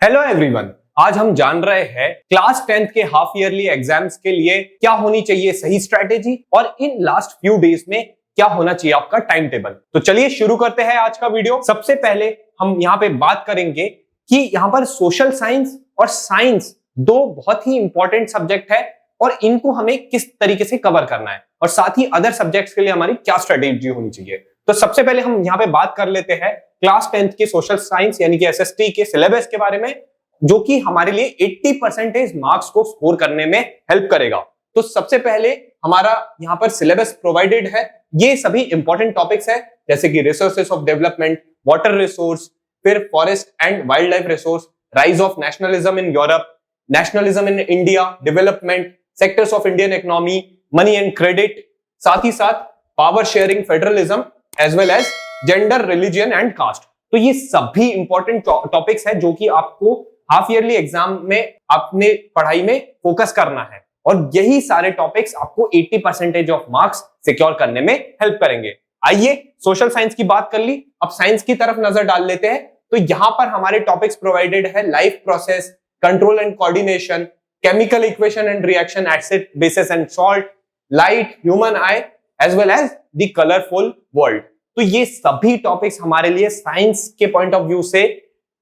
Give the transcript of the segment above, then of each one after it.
Hello everyone, आज हम जान रहे हैं क्लास 10th के हाफ ईयरली एग्जाम्स के लिए क्या होनी चाहिए सही स्ट्रेटेजी और इन लास्ट फ्यू डेज में क्या होना चाहिए आपका टाइम टेबल। तो चलिए शुरू करते हैं आज का वीडियो। सबसे पहले हम यहाँ पे बात करेंगे कि यहाँ पर सोशल साइंस और साइंस दो बहुत ही इंपॉर्टेंट सब्जेक्ट है और इनको हमें किस तरीके से कवर करना है और साथ ही अदर सब्जेक्ट्स के लिए हमारी क्या स्ट्रेटेजी होनी चाहिए। तो सबसे पहले हम यहाँ पे बात कर लेते हैं क्लास 10th के सोशल साइंस यानी कि एसएसटी के सिलेबस के बारे में, जो कि हमारे लिए 80% मार्क्स को स्कोर करने में हेल्प करेगा। तो सबसे पहले हमारा यहाँ पर सिलेबस प्रोवाइडेड है। ये सभी इंपॉर्टेंट टॉपिक्स है जैसे कि resources of development, water resource, फिर forest and wildlife resource, rise of nationalism in Europe, nationalism in India, development, sectors of Indian economy, money and credit, साथ ही साथ power sharing, federalism as well as gender, religion and caste. तो ये सभी important topics है जो कि आपको हाफ ईयरली एग्जाम में अपने पढ़ाई में फोकस करना है और यही सारे टॉपिक्स आपको 80% ऑफ मार्क्स सिक्योर करने में हेल्प करेंगे। आइए सोशल साइंस की बात कर ली, अब साइंस की तरफ नजर डाल लेते हैं। तो यहां पर हमारे टॉपिक्स प्रोवाइडेड है life process, control and coordination, chemical equation and reaction, acid, basis and salt, light, human eye as well as the colourful world. तो ये सभी टॉपिक्स हमारे लिए साइंस के पॉइंट ऑफ व्यू से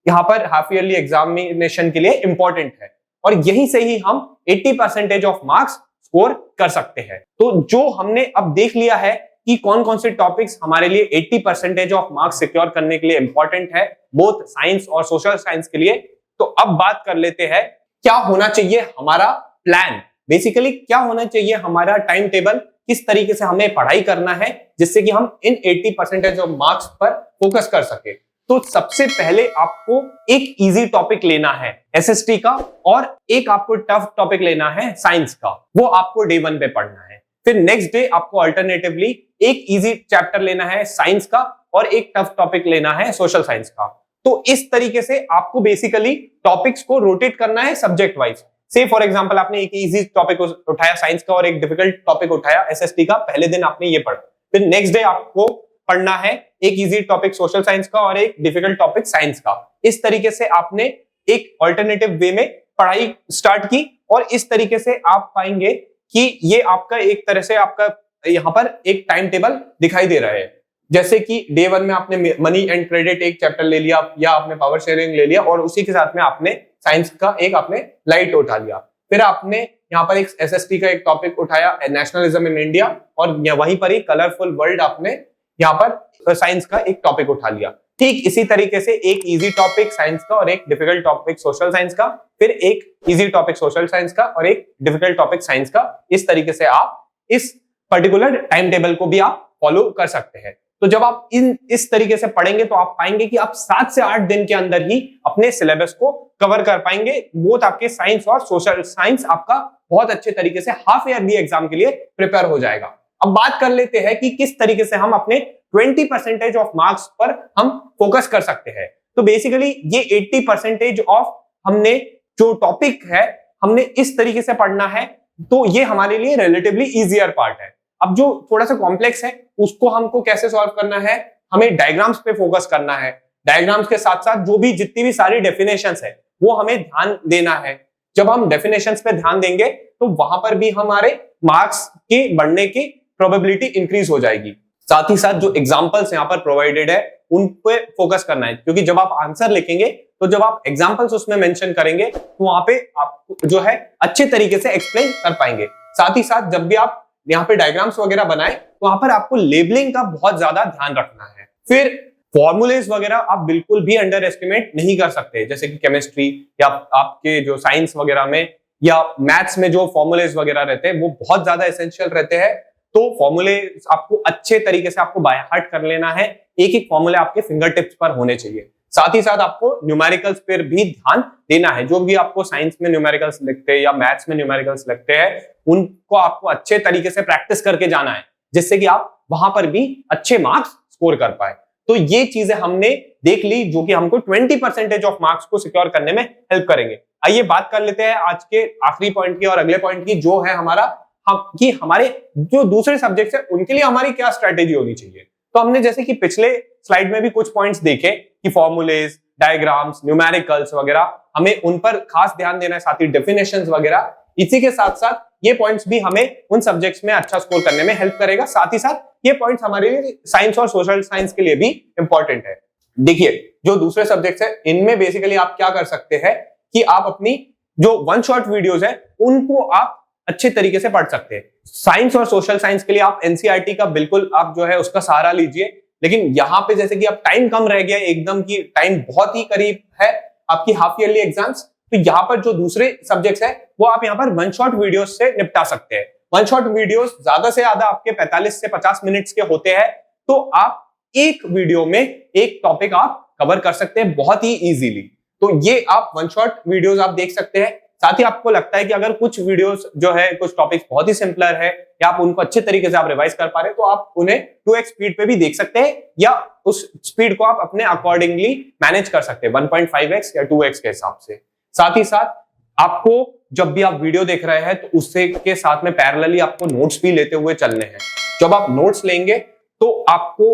यहाँ पर हाफ ईयरली एग्जामिनेशन के लिए इंपॉर्टेंट है और यहीं से ही हम 80% ऑफ मार्क्स स्कोर कर सकते हैं। तो जो हमने अब देख लिया है कि कौन कौन से टॉपिक्स हमारे लिए 80% ऑफ मार्क्स सिक्योर करने के लिए इंपॉर्टेंट है, बोथ साइंस और सोशल साइंस के लिए। तो अब बात कर लेते हैं क्या होना चाहिए हमारा प्लान, बेसिकली क्या होना चाहिए हमारा टाइम टेबल, किस तरीके से हमें पढ़ाई करना है जिससे कि हम इन 80% ऑफ मार्क्स पर फोकस कर सके। तो सबसे पहले आपको एक इजी टॉपिक लेना है एसएसटी का और एक आपको टफ टॉपिक लेना है साइंस का, वो आपको डे 1 पे पढ़ना है। फिर नेक्स्ट डे आपको अल्टरनेटिवली एक इजी चैप्टर लेना है साइंस का और एक टफ टॉपिक लेना है सोशल साइंस का। तो इस तरीके से आपको बेसिकली टॉपिक्स को रोटेट करना है सब्जेक्ट वाइज। से फॉर एग्जांपल आपने एक इजी टॉपिक उठाया साइंस का और एक डिफिकल्ट टॉपिक उठाया एसएसटी का, पहले दिन आपने ये पढ़ा, फिर नेक्स्ट डे आपको पढ़ना है एक इजी टॉपिक सोशल साइंस का और एक डिफिकल्ट टॉपिक साइंस का। इस तरीके से आपने एक ऑल्टरनेटिव वे में पढ़ाई स्टार्ट की और इस तरीके से आप पाएंगे कि ये आपका एक तरह से आपका यहाँ पर एक टाइम टेबल दिखाई दे रहा है। जैसे कि डे 1 में आपने मनी एंड क्रेडिट एक चैप्टर ले लिया या आपने पावर शेयरिंग ले लिया और उसी के साथ में आपने साइंस का एक आपने लाइट उठा लिया। फिर आपने यहाँ पर एक एसएसटी का एक टॉपिक उठाया नेशनलिज्म इन इंडिया और वहीं पर ही कलरफुल वर्ल्ड आपने यहाँ पर साइंस का एक टॉपिक उठा लिया। ठीक इसी तरीके से एक इजी टॉपिक साइंस का और एक डिफिकल्ट टॉपिक सोशल साइंस का, फिर एक इजी टॉपिक सोशल साइंस का और एक डिफिकल्ट टॉपिक साइंस का। इस तरीके से आप इस पर्टिकुलर टाइम टेबल को भी आप फॉलो कर सकते हैं। तो जब आप इस तरीके से पढ़ेंगे तो आप पाएंगे कि आप 7 से 8 दिन के अंदर ही अपने सिलेबस को कवर कर पाएंगे। बोथ आपके साइंस और सोशल साइंस आपका बहुत अच्छे तरीके से हाफ ईयरली एग्जाम के लिए प्रिपेयर हो जाएगा। अब बात कर लेते हैं कि किस तरीके से हम अपने 20% ऑफ मार्क्स पर हम फोकस कर सकते हैं। तो बेसिकली ये 80% ऑफ हमने जो टॉपिक है हमने इस तरीके से पढ़ना है, तो ये हमारे लिए रिलेटिवली इजियर पार्ट है। अब जो थोड़ा सा कॉम्प्लेक्स है उसको हमको कैसे सॉल्व करना है, हमें डायग्राम्स पे फोकस करना है। डायग्राम्स के साथ साथ जो भी जितनी भी सारी डेफिनेशंस है वो हमें ध्यान देना है। जब हम डेफिनेशंस पे ध्यान देंगे तो वहां पर भी हमारे मार्क्स के बढ़ने की प्रोबेबिलिटी इंक्रीज हो जाएगी। साथ ही साथ जो एग्जांपल्स यहाँ पर प्रोवाइडेड है उन पे फोकस करना है, क्योंकि जब आप आंसर लिखेंगे तो जब आप एग्जांपल्स उसमें मेंशन करेंगे तो वहां पे आप जो है अच्छे तरीके से एक्सप्लेन कर पाएंगे। साथ ही साथ जब भी आप यहाँ पे डायग्राम्स वगैरह बनाए तो वहां पर आपको लेबलिंग का बहुत ज्यादा ध्यान रखना है। फिर फॉर्मूलेज वगैरह आप बिल्कुल भी अंडर एस्टिमेट नहीं कर सकते, जैसे कि केमिस्ट्री या आपके जो साइंस वगैरह में या मैथ्स में जो फॉर्मूलेज वगैरह रहते हैं वो बहुत ज्यादा एसेंशियल रहते हैं। तो फॉर्मूले आपको अच्छे तरीके से आपको बाय हार्ट कर लेना है, एक एक फॉर्मूले आपके फिंगर टिप्स पर होने चाहिए। साथ ही साथ आपको न्यूमेरिकल्स पर भी ध्यान देना है। जो भी आपको साइंस में न्यूमेरिकल्स लिखते हैं या मैथ्स में न्यूमेरिकल्स लिखते हैं उनको आपको अच्छे तरीके से प्रैक्टिस करके जाना है, जिससे कि आप वहां पर भी अच्छे मार्क्स स्कोर कर पाए। तो ये चीजें हमने देख ली जो कि हमको 20% ऑफ मार्क्स को सिक्योर करने में हेल्प करेंगे। आइए बात कर लेते हैं आज के आखिरी पॉइंट की और अगले पॉइंट की, जो है हमारा कि हमारे जो दूसरे सब्जेक्ट्स है उनके लिए हमारी क्या स्ट्रेटेजी होनी चाहिए। तो हमने जैसे कि पिछले स्लाइड में भी कुछ पॉइंट्स देखे कि फॉर्मूलेज, डायग्राम्स, न्यूमेरिकल्स वगैरह, हमें उन पर खास ध्यान देना है, साथ ही डेफिनेशंस वगैरह। इसी के साथ साथ ये पॉइंट्स भी हमें उन सब्जेक्ट्स में अच्छा स्कोर करने में हेल्प करेगा। साथ ही साथ ये पॉइंट्स हमारे लिए साइंस और सोशल साइंस के लिए भी इंपॉर्टेंट है। देखिए, जो दूसरे सब्जेक्ट्स है इनमें बेसिकली आप क्या कर सकते हैं कि आप अपनी जो वन शॉट वीडियोस है उनको आप अच्छे तरीके से पढ़ सकते हैं। साइंस और सोशल साइंस के लिए आप एनसीईआरटी का बिल्कुल आप जो है उसका सहारा लीजिए। लेकिन यहाँ पे जैसे कि अब टाइम कम रह गया एकदम, की टाइम बहुत ही करीब है आपकी हाफ ईयरली एग्जाम्स, तो यहाँ पर जो दूसरे सब्जेक्ट्स है वो आप यहाँ पर वन शॉट वीडियोस से निपटा सकते हैं। वन शॉट वीडियोस ज्यादा से ज्यादा आपके 45 से 50 मिनट्स के होते हैं, तो आप एक वीडियो में एक टॉपिक आप कवर कर सकते हैं बहुत ही इजीली। तो ये आप वन शॉट वीडियोस आप देख सकते हैं। साथ ही आपको लगता है कि अगर कुछ वीडियोस जो है, कुछ टॉपिक्स बहुत ही सिंपलर है या आप उनको अच्छे तरीके से आप रिवाइज कर पा रहे हैं, तो आप उन्हें 2x स्पीड पे भी देख सकते हैं या उस स्पीड को आप अपने अकॉर्डिंगली मैनेज कर सकते हैं 1.5x या 2x के हिसाब से। साथ ही साथ आपको जब भी आप वीडियो देख रहे हैं तो उससे के साथ में पैरेलली आपको नोट्स भी लेते हुए चलने हैं। जब आप नोट्स लेंगे तो आपको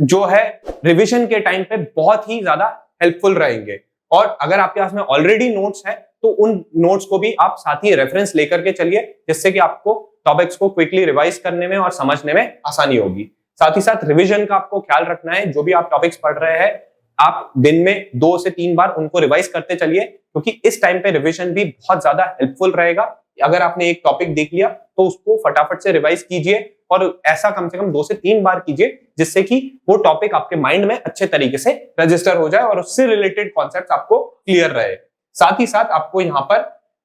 जो है रिवीजन के टाइम पे बहुत ही ज्यादा हेल्पफुल रहेंगे। और अगर आपके पास में ऑलरेडी नोट्स है तो उन नोट्स को भी आप साथ ही रेफरेंस लेकर के चलिए, जिससे कि आपको टॉपिक्स को क्विकली रिवाइज करने में और समझने में आसानी होगी। साथ ही साथ रिवीजन का आपको ख्याल रखना है। जो भी आप टॉपिक्स पढ़ रहे हैं आप दिन में 2 से 3 बार उनको रिवाइज करते चलिए, क्योंकि इस टाइम पे रिवीजन भी बहुत ज्यादा हेल्पफुल रहेगा। अगर आपने एक टॉपिक देख लिया तो उसको फटाफट से रिवाइज कीजिए और ऐसा कम से कम 2 से 3 बार कीजिए, जिससे कि वो टॉपिक आपके माइंड में अच्छे तरीके से रजिस्टर हो जाए और उससे रिलेटेड कॉन्सेप्ट्स आपको क्लियर रहे। साथ ही साथ आपको यहाँ पर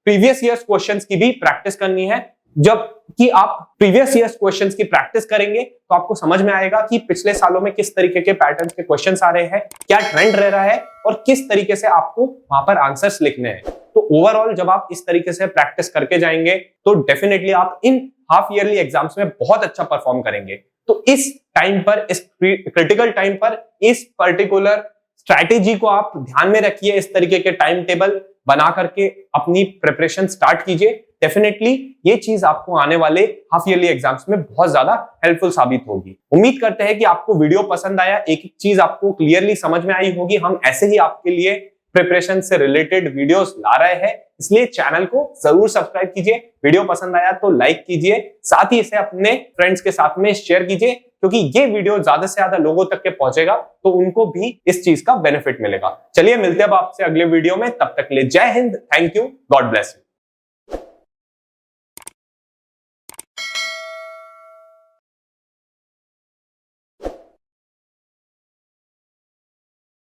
प्रीवियस ईयर्स क्वेश्चंस की भी प्रैक्टिस करनी है। जब कि आप प्रीवियस ईयर्स क्वेश्चंस की प्रैक्टिस करेंगे तो आपको समझ में आएगा कि पिछले सालों में किस तरीके के पैटर्न के क्वेश्चंस आ रहे हैं, क्या ट्रेंड रह रहा है और किस तरीके से आपको वहां पर आंसर्स लिखने हैं। तो ओवरऑल जब आप इस तरीके से प्रैक्टिस करके जाएंगे तो डेफिनेटली आप इन हाफ ईयरली एग्जाम्स में बहुत अच्छा परफॉर्म करेंगे। तो इस टाइम पर, इस क्रिटिकल टाइम पर इस पर्टिकुलर स्ट्रैटेजी को आप ध्यान में रखिए। इस तरीके के टाइम टेबल बना करके अपनी प्रिपरेशन स्टार्ट कीजिए। डेफिनेटली ये चीज आपको आने वाले हाफ ईयरली एग्जाम्स में बहुत ज्यादा हेल्पफुल साबित होगी। उम्मीद करते हैं कि आपको वीडियो पसंद आया, एक एक चीज आपको क्लियरली समझ में आई होगी। हम ऐसे ही आपके लिए प्रिपरेशन से रिलेटेड वीडियोस ला रहे हैं, इसलिए चैनल को जरूर सब्सक्राइब कीजिए। वीडियो पसंद आया तो लाइक कीजिए, साथ ही इसे अपने फ्रेंड्स के साथ में शेयर कीजिए, क्योंकि ये वीडियो ज्यादा से ज्यादा लोगों तक के पहुंचेगा तो उनको भी इस चीज का बेनिफिट मिलेगा। चलिए मिलते हैं अब आपसे अगले वीडियो में, तब तक के लिए जय Hind, thank you, God bless you.